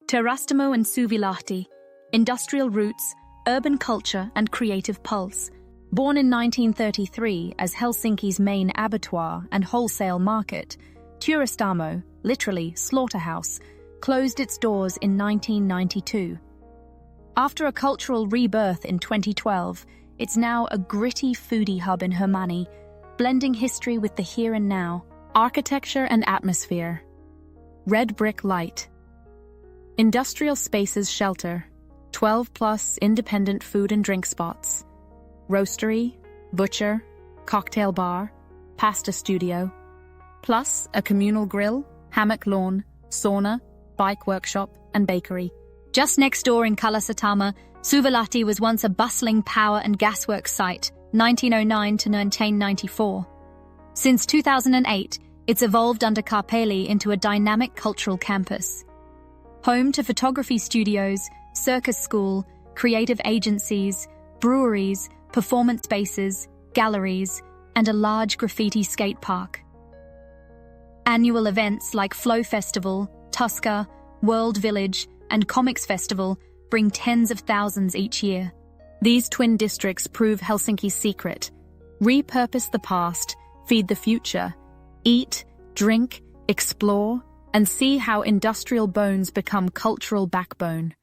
Teurastamo and Suvilahti, industrial roots, urban culture and creative pulse. Born in 1933 as Helsinki's main abattoir and wholesale market, Teurastamo, literally slaughterhouse, closed its doors in 1992. After a cultural rebirth in 2012, it's now a gritty foodie hub in Hermanni, blending history with the here and now, architecture and atmosphere. Red brick light. Industrial spaces shelter, 12+ independent food and drink spots. Roastery, butcher, cocktail bar, pasta studio, plus a communal grill, hammock lawn, sauna, bike workshop, and bakery. Just next door in Teurastamo, Suvilahti was once a bustling power and gasworks site, 1909 to 1994. Since 2008, it's evolved under Carpeli into a dynamic cultural campus. Home to photography studios, circus school, creative agencies, breweries, performance spaces, galleries, and a large graffiti skate park. Annual events like Flow Festival, Tuska, World Village, and Comics Festival bring tens of thousands each year. These twin districts prove Helsinki's secret. Repurpose the past, feed the future, eat, drink, explore, and see how industrial bones become cultural backbone.